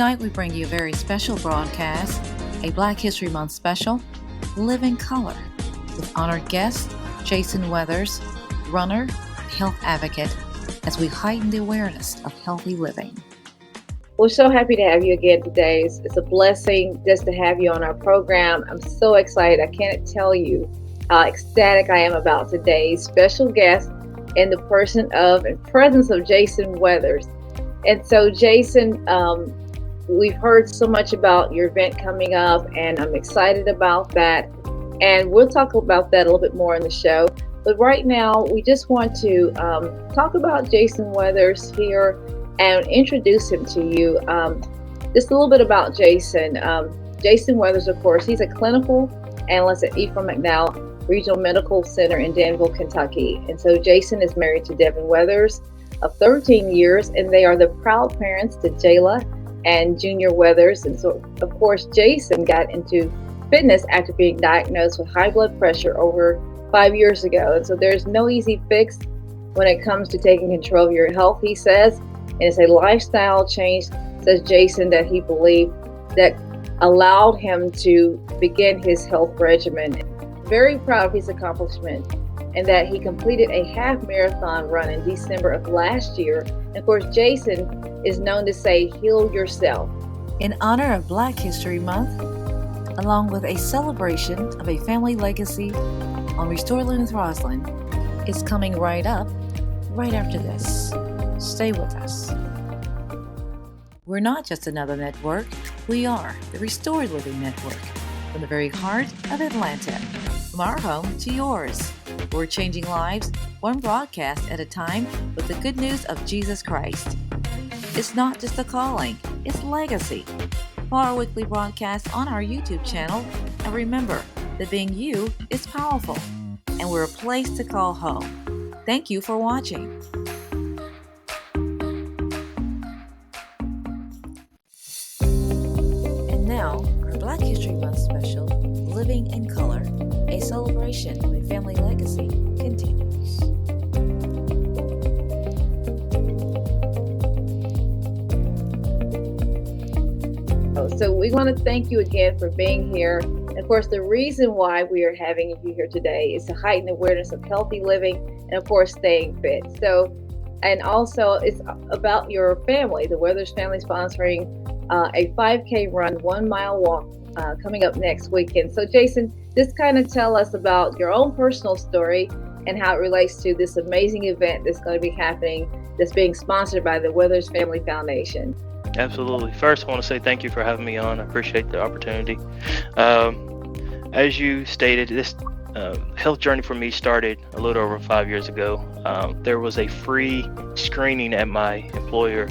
Tonight we bring you a very special broadcast, a Black History Month special, Live in Color, with honored guest Jason Weathers, runner, health advocate, as we heighten the awareness of healthy living. We're so happy to have you again today. It's a blessing just to have you on our program. I'm so excited. I can't tell you how ecstatic I am about today's special guest in the person of and presence of Jason Weathers. And so, Jason, we've heard so much about your event coming up, and I'm excited about that. And we'll talk about that a little bit more in the show. But right now, we just want to talk about Jason Weathers here and introduce him to you. Just a little bit about Jason. Jason Weathers, of course, he's a clinical analyst at Ephraim McDowell Regional Medical Center in Danville, Kentucky. And so Jason is married to Devin Weathers of 13 years, and they are the proud parents to Jayla and Junior Weathers. And so, of course, Jason got into fitness after being diagnosed with high blood pressure over 5 years ago. And so there's no easy fix when it comes to taking control of your health, he says. And it's a lifestyle change, says Jason, that he believed that allowed him to begin his health regimen. Very proud of his accomplishment, and that he completed a half marathon run in December of last year. And of course, Jason is known to say, heal yourself. In honor of Black History Month, along with a celebration of a family legacy on Restore Living with Roslyn, is coming right up, right after this. Stay with us. We're not just another network, we are the Restore Living Network, from the very heart of Atlanta, from our home to yours. We're changing lives, one broadcast at a time, with the good news of Jesus Christ. It's not just a calling, it's legacy. Follow our weekly broadcast on our YouTube channel, and remember that being you is powerful, and we're a place to call home. Thank you for watching. And now, our Black History Month special, Living in Color, a celebration of a family legacy, continues. So we want to thank you again for being here. And of course, the reason why we are having you here today is to heighten awareness of healthy living and, of course, staying fit. So, and also it's about your family. The Weathers family sponsoring a 5K run, 1 mile walk coming up next weekend. So, Jason, just kind of tell us about your own personal story and how it relates to this amazing event that's going to be happening, that's being sponsored by the Weathers Family Foundation. Absolutely. First, I want to say thank you for having me on. I appreciate the opportunity. As you stated, this health journey for me started a little over 5 years ago. There was a free screening at my employer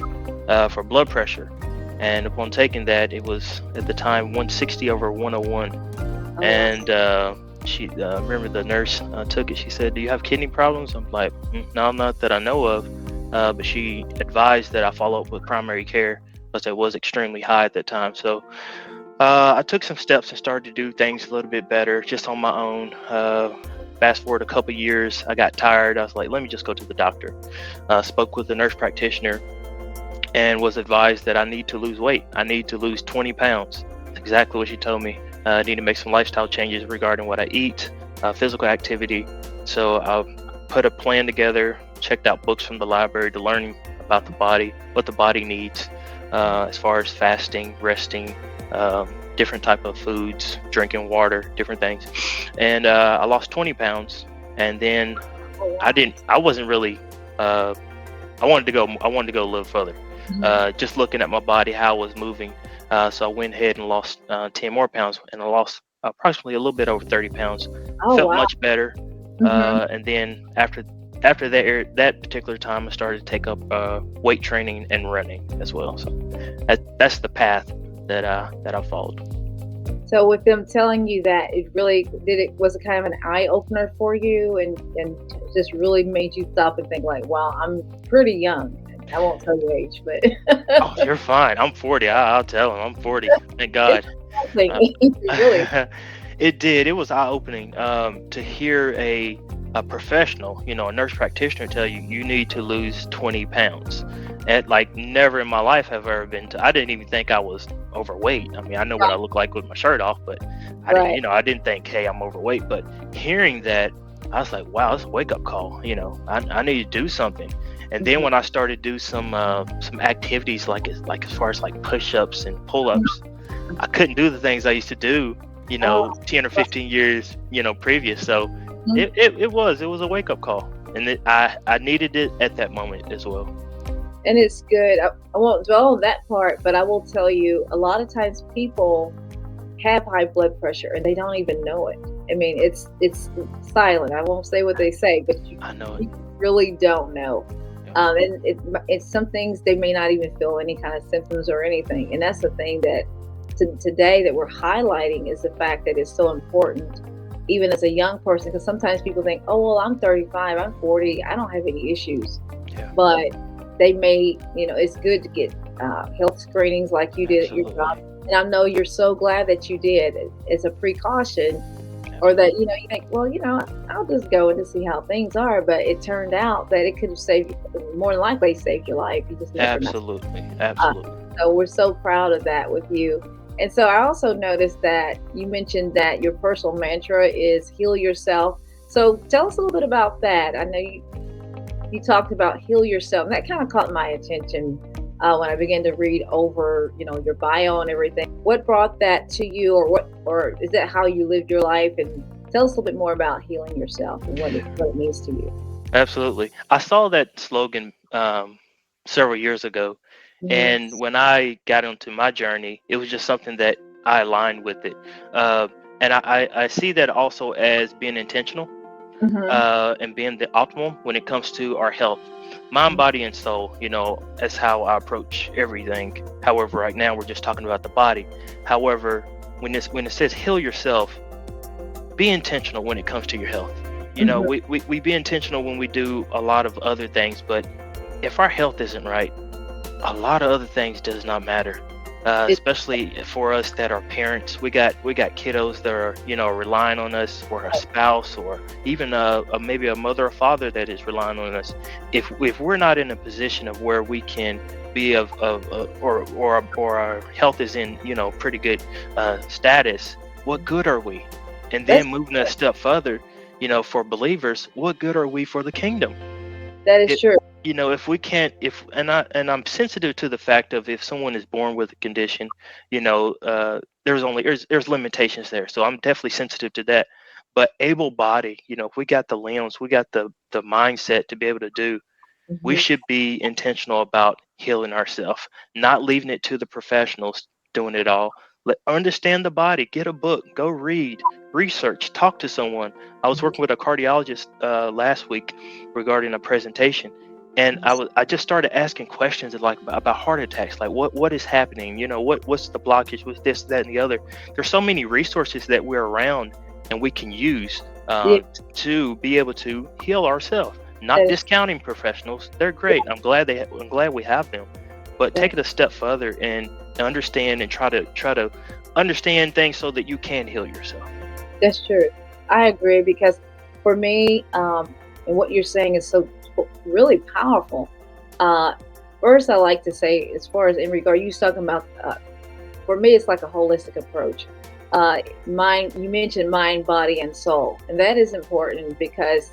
for blood pressure. And upon taking that, it was at the time 160 over 101. Oh, and she remember the nurse took it. She said, "Do you have kidney problems?" I'm like, "No, not that I know of." But she advised that I follow up with primary care, because it was extremely high at that time. So I took some steps and started to do things a little bit better just on my own. Fast forward a couple years, I got tired. I was like, let me just go to the doctor. Spoke with the nurse practitioner and was advised that I need to lose weight. I need to lose 20 pounds. That's exactly what she told me. I need to make some lifestyle changes regarding what I eat, physical activity. So I put a plan together, checked out books from the library to learn about the body, what the body needs, as far as fasting, resting, different type of foods, drinking water, different things. And I lost 20 pounds. And then I wasn't really, I wanted to go a little further. Just looking at my body, how I was moving. So I went ahead and lost 10 more pounds, and I lost approximately a little bit over 30 pounds. Felt much better. And then after that particular time, I started to take up weight training and running as well. So that's the path that I followed. So with them telling you that, was it kind of an eye opener for you, and just really made you stop and think like, wow, I'm pretty young. I won't tell your age, but oh, you're fine. I'm 40. I'll tell him I'm 40. Thank God. Really. It did. It was eye-opening to hear a a professional, a nurse practitioner tell you you need to lose 20 pounds. And like never in my life have I ever I didn't even think I was overweight. I mean, I know what I Right. look like with my shirt off, but I didn't, Right. I didn't think, hey, I'm overweight. But hearing that, I was like, wow, it's a wake up call. I need to do something. And then Mhm. when I started to do some activities like as far as like push ups and pull ups, I couldn't do the things I used to do, Oh, 10 or right. 15 years, previous. So Mhm. it was a wake up call. And I needed it at that moment as well. And it's good. I won't dwell on that part, but I will tell you a lot of times people have high blood pressure and they don't even know it. I mean, it's silent. I won't say what they say, but I know it. you really don't know. Yep. And it's some things they may not even feel any kind of symptoms or anything. And that's the thing that today that we're highlighting is the fact that it's so important, even as a young person, because sometimes people think, oh, well, I'm 35, I'm 40, I don't have any issues. Yeah, But they may, it's good to get health screenings like you did at your absolutely. job. And I know you're so glad that you did as a precaution, or that, Absolutely. you think, well, I'll just go and to see how things are. But it turned out that it could have saved, more than likely saved your life. You just never know. Absolutely. Uh, Absolutely. so we're so proud of that with you. And so I also noticed that you mentioned that your personal mantra is heal yourself. So tell us a little bit about that. I know you talked about heal yourself. And that kind of caught my attention when I began to read over, your bio and everything. What brought that to you, or is that how you lived your life? And tell us a little bit more about healing yourself and what it means to you. Absolutely. I saw that slogan several years ago. Hmm. And when I got into my journey, it was just something that I aligned with it. Uh, and I see that also as being intentional Hmm. and being the optimal when it comes to our health, mind, body, and soul. That's how I approach everything. However, right now we're just talking about the body. However, when it says heal yourself, be intentional when it comes to your health. Hmm. We be intentional when we do a lot of other things, but if our health isn't right, a lot of other things does not matter. It, Especially for us that are parents, we got kiddos that are relying on us, or a spouse, or even maybe a mother or father that is relying on us. If we're not in a position of where we can be or our health is in pretty good status, what good are we? And that's then moving a step further, for believers, what good are we for the kingdom? that is It, true. if we can't, if I'm sensitive to the fact of if someone is born with a condition, there's limitations there. So I'm definitely sensitive to that. But able body, if we got the limbs, we got the mindset to be able to do, we Hmm. should be intentional about healing ourselves, not leaving it to the professionals doing it all. Understand the body, get a book, go read, research, talk to someone. I was working with a cardiologist last week regarding a presentation, and I just started asking questions like about heart attacks, like what is happening, what's the blockage, what's this, that, and the other. There's so many resources that we're around and we can use Yeah, to be able to heal ourselves. Not that is discounting professionals; they're great. I'm glad we have them, but yeah, take it a step further and understand and try to understand things so that you can heal yourself. that's true. I agree because for me, and what you're saying is so really powerful. Uh, First, I like to say, as far as in regard, you talking about, for me, it's like a holistic approach. Mind, you mentioned mind, body, and soul, and that is important because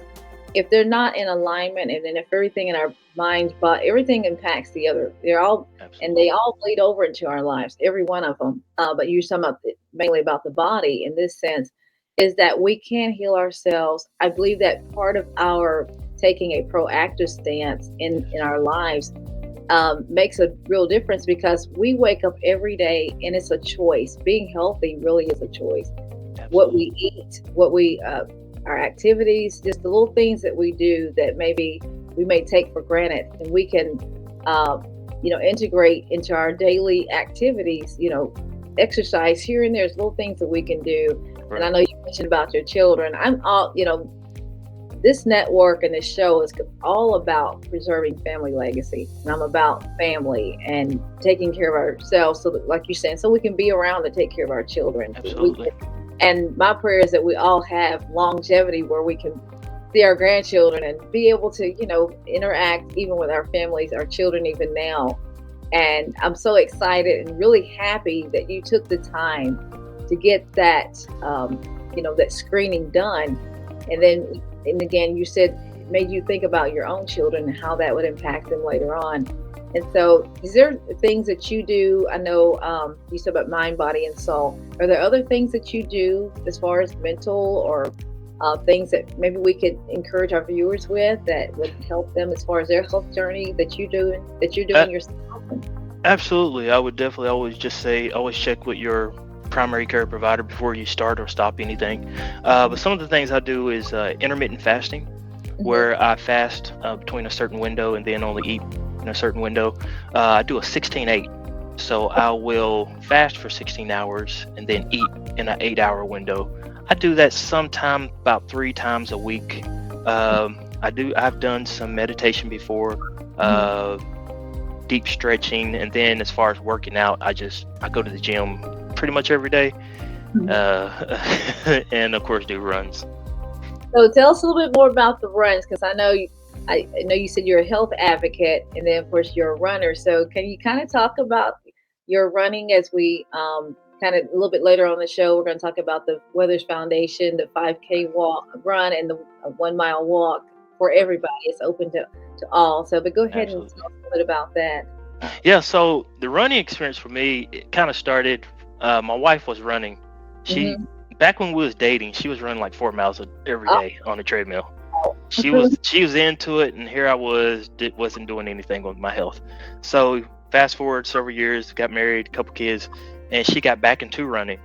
if they're not in alignment, and then if everything in our mind, but everything impacts the other, and they Absolutely, all bleed over into our lives, every one of them. But you're talking about mainly about the body in this sense, is that we can heal ourselves. I believe that part of our taking a proactive stance in our lives makes a real difference because we wake up every day and it's a choice. Being healthy really is a choice. What we absolutely, eat, our activities, just the little things that we do that maybe we may take for granted, and we can, uh, integrate into our daily activities. Exercise here and there's little things that we can do. And I right, know you mentioned about your children. I'm all, this network and this show is all about preserving family legacy, and I'm about family and taking care of ourselves, so that, like you're saying, so we can be around to take care of our children. absolutely, And my prayer is that we all have longevity where we can see our grandchildren and be able to, interact even with our families, our children, even now. And I'm so excited and really happy that you took the time to get that, that screening done. And again, you said it made you think about your own children and how that would impact them later on. And so, is there things that you do? I know you said about mind, body, and soul. Are there other things that you do as far as mental or things that maybe we could encourage our viewers with that would help them as far as their health journey that you're doing yourself? Absolutely. I would definitely always just say, always check with your primary care provider before you start or stop anything. But some of the things I do is intermittent fasting, where I fast between a certain window and then only eat in a certain window. I do a 16-8. So I will fast for 16 hours and then eat in an 8-hour window. I do that sometime about 3 times a week. I've done some meditation before, deep stretching, and then as far as working out, I go to the gym pretty much every day, and of course do runs. So tell us a little bit more about the runs, because I know you said you're a health advocate, and then of course you're a runner. So can you kind of talk about your running as we kind of a little bit later on the show? We're going to talk about the Weathers Foundation, the 5K run, and the 1 mile walk for everybody. It's open to all. So, but go ahead and tell us a little bit about that. Yeah. So the running experience for me, it kind of started. My wife was running. Back when we was dating, she was running like 4 miles every day on the treadmill. She was into it, and here I wasn't doing anything with my health. So fast forward several years, got married, a couple kids, and she got back into running.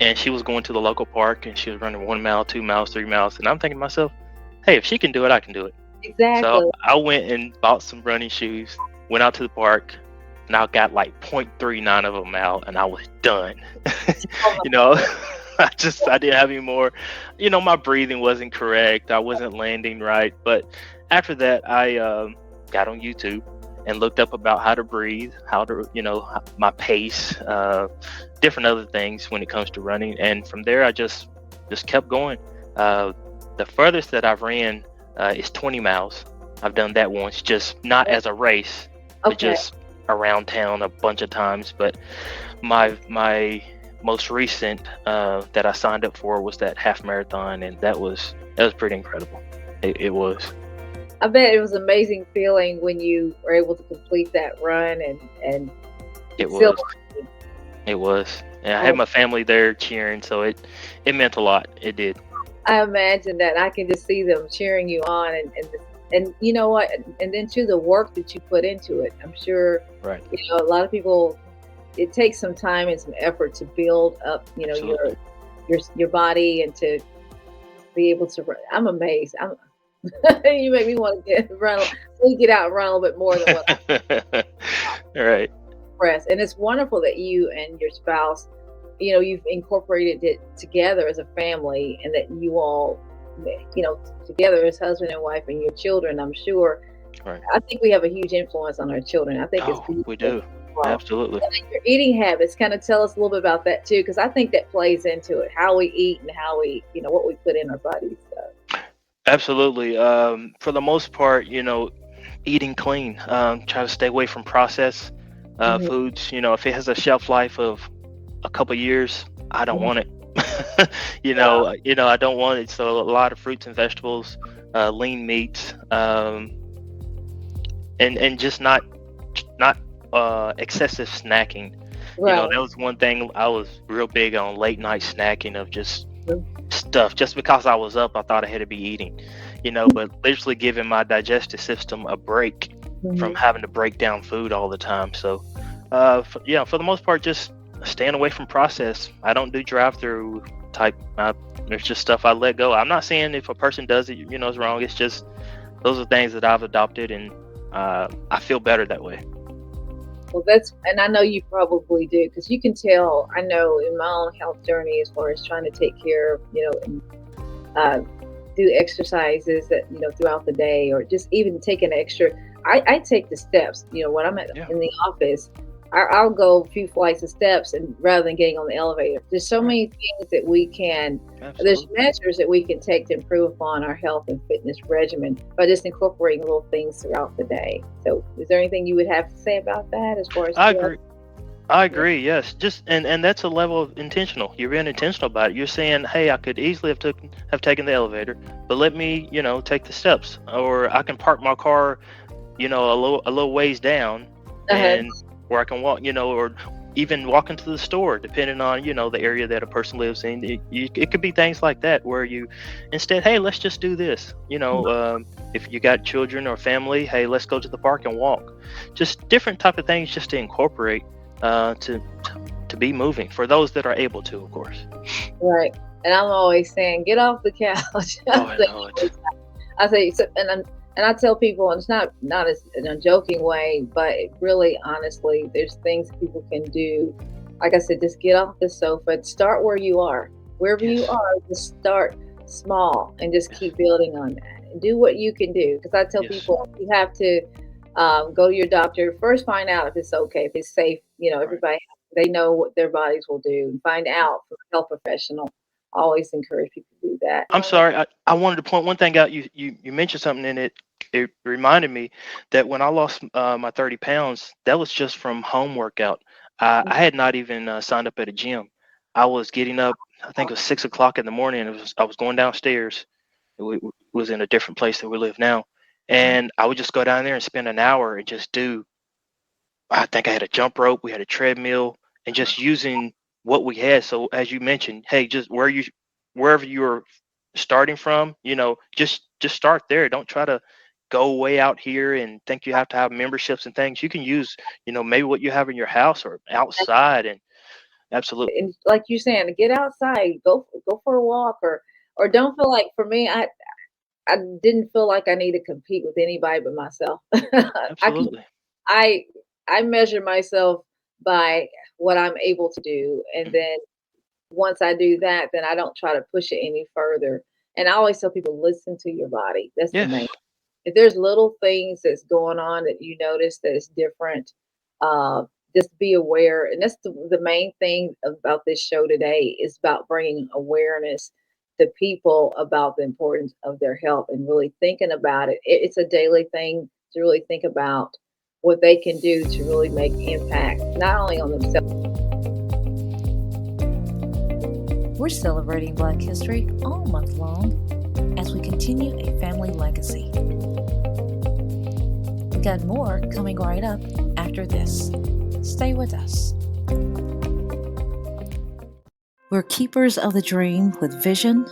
And she was going to the local park, and she was running 1 mile, 2 miles, 3 miles. And I'm thinking to myself, hey, if she can do it, I can do it. Exactly. So I went and bought some running shoes, went out to the park, and I got like 0.39 of them out, and I was done. I didn't have any more. My breathing wasn't correct. I wasn't landing right. But after that, I got on YouTube and looked up about how to breathe, how to, my pace, different other things when it comes to running. And from there, I just kept going. The furthest that I've ran is 20 miles. I've done that once, just not as a race, but just around town a bunch of times. But my most recent that I signed up for was that half marathon, and that was pretty incredible. It was. I bet it was an amazing feeling when you were able to complete that run, and it was. It was. And I had my family there cheering, so it meant a lot. It did. I imagine that. I can just see them cheering you on, and you know what? And then too, the work that you put into it. I'm sure. Right. A lot of people. It takes some time and some effort to build up, your body, and to be able to run. I'm amazed. You make me want to get out and run a little bit more than what All right. Press. And it's wonderful that you and your spouse, you've incorporated it together as a family, and that you all, together as husband and wife and your children, I'm sure. Right. I think we have a huge influence on our children. I think we do. Absolutely. And your eating habits, kind of tell us a little bit about that too, because I think that plays into it, how we eat and how we, what we put in our bodies. So. Absolutely. For the most part, eating clean. Try to stay away from processed foods. If it has a shelf life of a couple years, I don't want it. I don't want it. So a lot of fruits and vegetables, lean meats, and just not excessive snacking. Right. That was one thing I was real big on, late night snacking of just stuff. Just because I was up, I thought I had to be eating, but literally giving my digestive system a break from having to break down food all the time. So, for the most part, just staying away from processed. I don't do drive-through type. There's just stuff I let go. I'm not saying if a person does it, it's wrong. It's just those are things that I've adopted, and I feel better that way. Well, and I know you probably do, because you can tell, I know in my own health journey, as far as trying to take care of, and do exercises that, throughout the day, or just even take an extra, I take the steps, when I'm in the office, I'll go a few flights of steps and rather than getting on the elevator. There's so Right. many things that we can, there's Absolutely. measures that we can take to improve upon our health and fitness regimen by just incorporating little things throughout the day. So, is there anything you would have to say about that as far as I health? agree. I Yeah. agree. Yes. Just and that's a level of intentional. You're being intentional about it. You're saying, "Hey, I could easily have taken the elevator, but let me, take the steps, or I can park my car, a little ways down, Uh-huh. and where I can walk, or even walk into the store, depending on the area that a person lives in. It could be things like that where you instead, hey, let's just do this. If you got children or family, hey, let's go to the park and walk. Just different type of things, just to incorporate, to be moving for those that are able to, of course. Right. And I'm always saying, get off the couch. Oh, I know it. I say, so, and I tell people, and it's not as in a joking way, but really, honestly, there's things people can do. Like I said, just get off the sofa and start where you are. Wherever you Yes. are, just start small and just Yes. keep building on that. And do what you can do. Because I tell Yes. people, you have to go to your doctor first, find out if it's okay, if it's safe. Right. Everybody they know what their bodies will do, and find Right. out from a health professional. I always encourage people to do that. I'm sorry. I wanted to point one thing out. You mentioned something in it. It reminded me that when I lost my 30 pounds, that was just from home workout. I had not even signed up at a gym. I was getting up, I think it was 6 o'clock in the morning. I was going downstairs. We was in a different place than we live now. And I would just go down there and spend an hour and just do, I think I had a jump rope, we had a treadmill, and just using what we had. So as you mentioned, hey, just wherever you're starting from, just start there. Don't try to go way out here and think you have to have memberships and things. You can use, maybe what you have in your house or outside, and absolutely. And like you're saying, get outside, go for a walk, or don't feel like, for me, I didn't feel like I need to compete with anybody but myself. I can Absolutely. I I measure myself by what I'm able to do, and Mhm. then once I do that, then I don't try to push it any further. And I always tell people, listen to your body. That's the main. Yes. If there's little things that's going on that you notice that is different, uh, just be aware. And that's the main thing about this show today, is about bringing awareness to people about the importance of their health and really thinking about it. It's a daily thing to really think about what they can do to really make impact, not only on themselves. We're celebrating Black History all month long as we continue a family legacy. We got more coming right up after this. Stay with us. We're keepers of the dream with vision,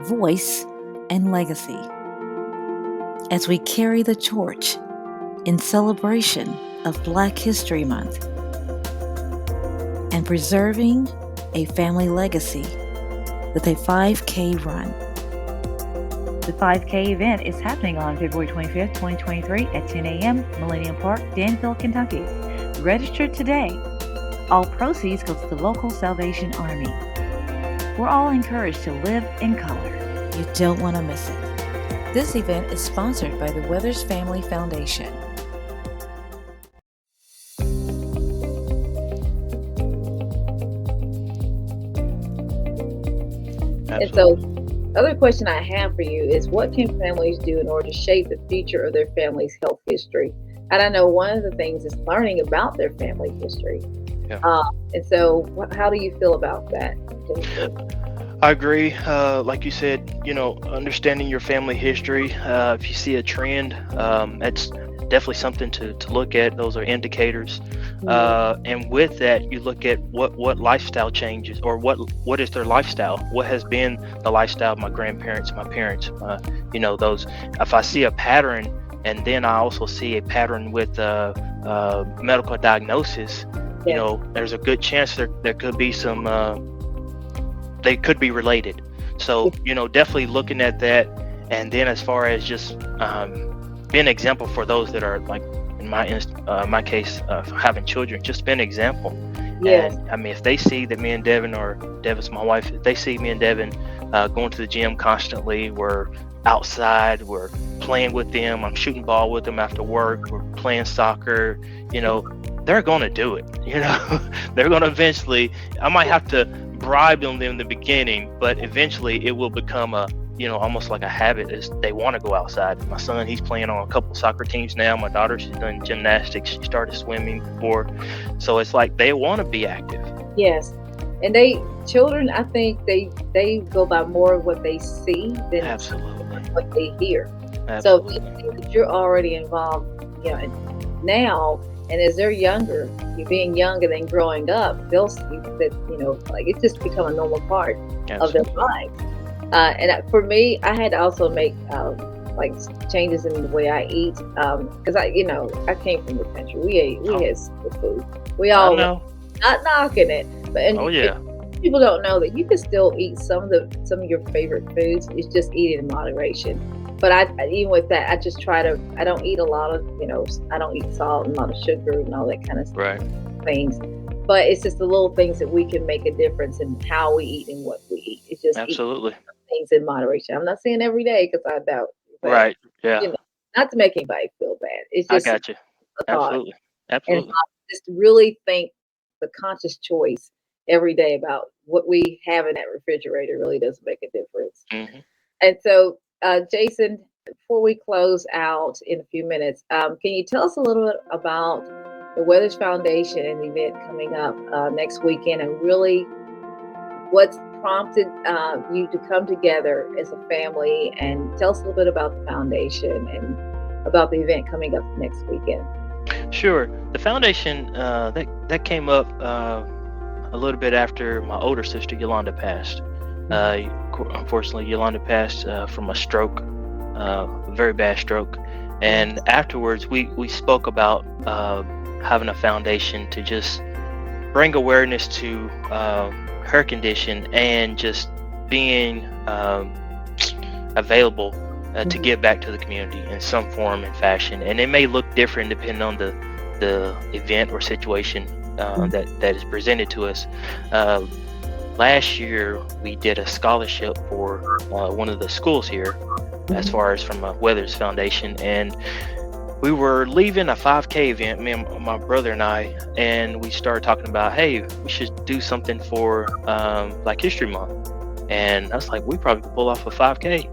voice, and legacy as we carry the torch in celebration of Black History Month and preserving a family legacy with a 5K run. The 5K event is happening on February 25th, 2023 at 10 a.m. Millennium Park, Danville, Kentucky. Register today. All proceeds go to the local Salvation Army. We're all encouraged to live in color. You don't want to miss it. This event is sponsored by the Weathers Family Foundation. And so, Absolutely. other question I have for you is, what can families do in order to shape the future of their family's health history? And I know one of the things is learning about their family history. Yeah. And so, how do you feel about that? I agree. Like you said, understanding your family history. If you see a trend, that's definitely something to look at. Those are indicators. Mhm. And with that, you look at what lifestyle changes, or what is their lifestyle. What has been the lifestyle of my grandparents, my parents. Those. If I see a pattern, and then I also see a pattern with medical diagnosis, Yes. there's a good chance there could be some. They could be related. So, definitely looking at that. And then as far as just being an example for those that are, like in my case, having children, just be an example. Yes. And I mean, if they see that me and Devin, or Devin's my wife, if they see me and Devin going to the gym constantly, we're outside, we're playing with them, I'm shooting ball with them after work, we're playing soccer, you know, they're going to do it. They're going to eventually. I might have to bribe them in the beginning, but eventually it will become almost like a habit. Is they want to go outside. My son, he's playing on a couple soccer teams now. My daughter, she's done gymnastics. She started swimming before, so it's like they want to be active. Yes. And children, I think they go by more of what they see than Absolutely. what they hear. Absolutely. So if they think that you're already involved, now, and as they're younger, you being young and then growing up, they'll see that, like it's just become a normal part of their life. For me, I had to also make like changes in the way I eat because I came from the country. We had simple food. We all know. Not knocking it, but people don't know that you can still eat some of your favorite foods. It's just eat it in moderation. But even with that, I just try to. I don't eat a lot of I don't eat salt and a lot of sugar and all that kind of things. But it's just the little things that we can make a difference in how we eat and what we eat. It's just absolutely things in moderation. I'm not saying every day because I doubt. But, right. Yeah. Not to make anybody feel bad. It's just I got you. Absolutely. Absolutely. And just really think the conscious choice every day about what we have in that refrigerator really does make a difference. Mm-hmm. And so, Jason, before we close out in a few minutes, can you tell us a little bit about the Weathers Foundation and the event coming up next weekend, and really what's prompted you to come together as a family, and tell us a little bit about the foundation and about the event coming up next weekend. Sure. The foundation that came up a little bit after my older sister Yolanda passed. Unfortunately, Yolanda passed from a stroke, a very bad stroke. And afterwards, we spoke about having a foundation to just bring awareness to her condition and just being available to give back to the community in some form and fashion. And it may look different depending on the event or situation that is presented to us. Last year, we did a scholarship for one of the schools here, as far as from a Weathers Foundation, and we were leaving a 5K event, me and my brother and I, and we started talking about, hey, we should do something for Black History Month. And I was like, we probably could pull off a 5K.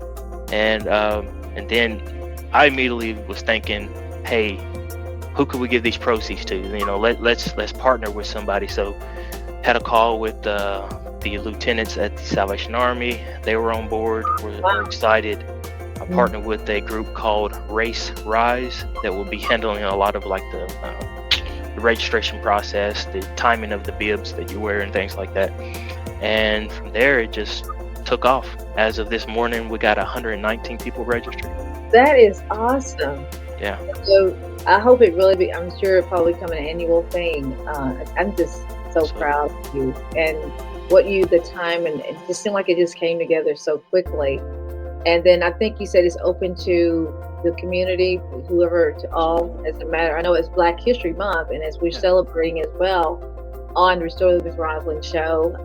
And then I immediately was thinking, hey, who could we give these proceeds to? Let's partner with somebody. So had a call with the lieutenants at the Salvation Army. They were on board. We're excited. I partnered with a group called Race Rise that will be handling a lot of like the registration process, the timing of the bibs that you wear and things like that. And from there, it just took off. As of this morning, we got 119 people registered. That is awesome. Yeah. So I hope it really be, I'm sure it'll probably become an annual thing. I'm just so proud of you and the time, and it just seemed like it just came together so quickly. And then I think you said it's open to the community, whoever, to all, as a matter. I know it's Black History Month, and as we're celebrating as well on Restore with Roslyn show,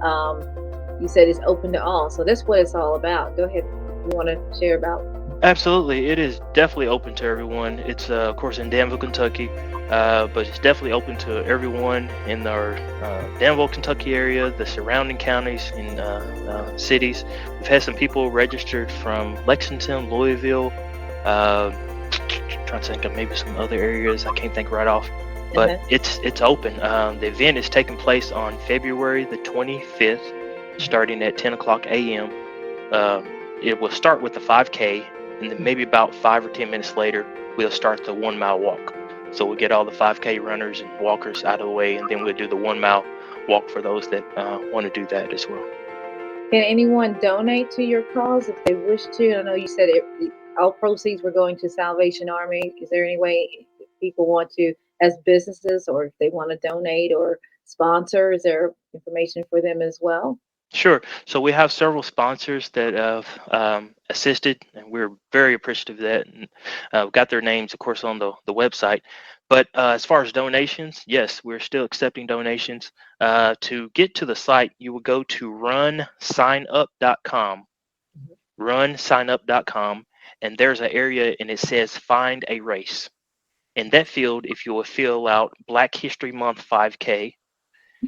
you said it's open to all. So that's what it's all about. Go ahead. You want to share about? Absolutely. It is definitely open to everyone. It's, of course, in Danville, Kentucky, but it's definitely open to everyone in our Danville, Kentucky area, the surrounding counties and cities. We've had some people registered from Lexington, Louisville, trying to think of maybe some other areas I can't think right off, but it's open. The event is taking place on February the 25th, starting at 10 o'clock a.m. It will start with the 5K, and then maybe about 5 or 10 minutes later, we'll start the 1 mile walk. So we'll get all the 5K runners and walkers out of the way, and then we'll do the 1 mile walk for those that want to do that as well. Can anyone donate to your cause if they wish to? I know you said all proceeds were going to Salvation Army. Is there any way if people want to, as businesses, or if they want to donate or sponsor, is there information for them as well? Sure. So we have several sponsors that have assisted, and we're very appreciative of that. And we've got their names, of course, on the website. But as far as donations, yes, we're still accepting donations. To get to the site, you will go to runsignup.com, runsignup.com, and there's an area, and it says find a race. in that field, if you will fill out Black History Month 5K,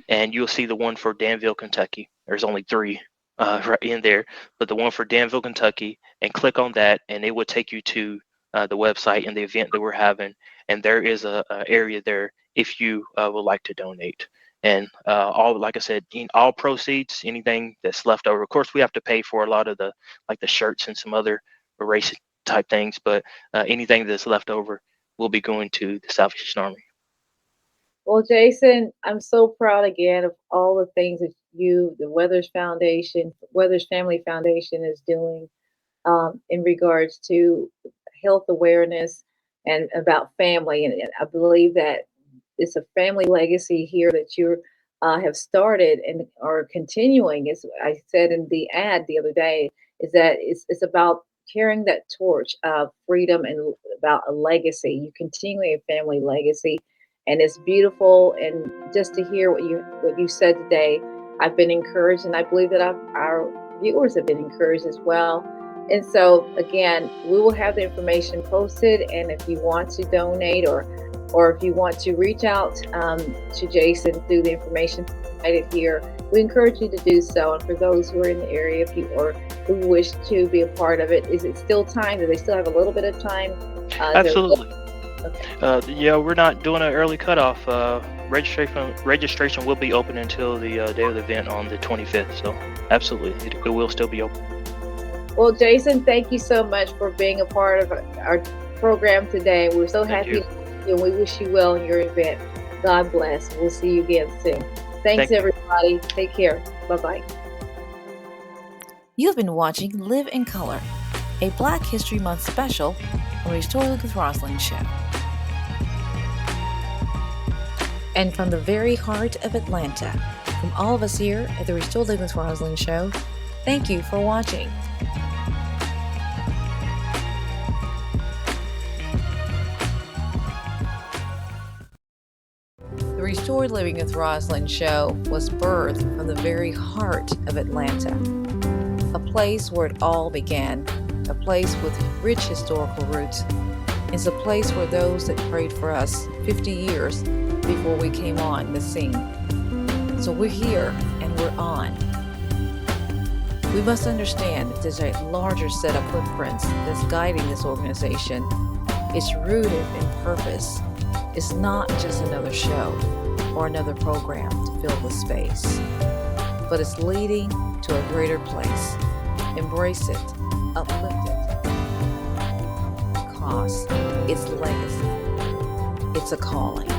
and you'll see the one for Danville, Kentucky. There's only 3 right in there, but the one for Danville, Kentucky, and click on that, and it will take you to the website and the event that we're having. And there is a area there if you would like to donate. And all, like I said, in all proceeds, anything that's left over. Of course, we have to pay for a lot of the shirts and some other race type things, but anything that's left over will be going to the Salvation Army. Well, Jason, I'm so proud again of all the things that the Weathers Family Foundation is doing in regards to health awareness and about family. And I believe that it's a family legacy here that you have started and are continuing. As I said in the ad the other day, is that it's about carrying that torch of freedom and about a legacy. You continuing a family legacy, and it's beautiful. And just to hear what you said today, I've been encouraged, and I believe that our viewers have been encouraged as well. And so, again, we will have the information posted. And if you want to donate or if you want to reach out to Jason through the information provided here, we encourage you to do so. And for those who are in the area, or who wish to be a part of it, is it still time? Do they still have a little bit of time? Absolutely. Okay. Yeah, we're not doing an early cutoff. Registration will be open until the day of the event on the 25th. So absolutely, it will still be open. Well, Jason, thank you so much for being a part of our program today. We're so happy, and we wish you well in your event. God bless. We'll see you again soon. Thanks, everybody. Take care. Bye-bye. You've been watching Live in Color, a Black History Month special on Restoring with Roslyn show. And from the very heart of Atlanta, from all of us here at the Restore Living with Roslyn show, thank you for watching. The Restore Living with Roslyn show was birthed from the very heart of Atlanta, a place where it all began, a place with rich historical roots. It's a place where those that prayed for us 50 years before we came on the scene. So we're here and we're on. We must understand that there's a larger set of footprints that's guiding this organization. It's rooted in purpose. It's not just another show or another program to fill the space, but it's leading to a greater place. Embrace it, uplift it, because it's legacy. It's a calling.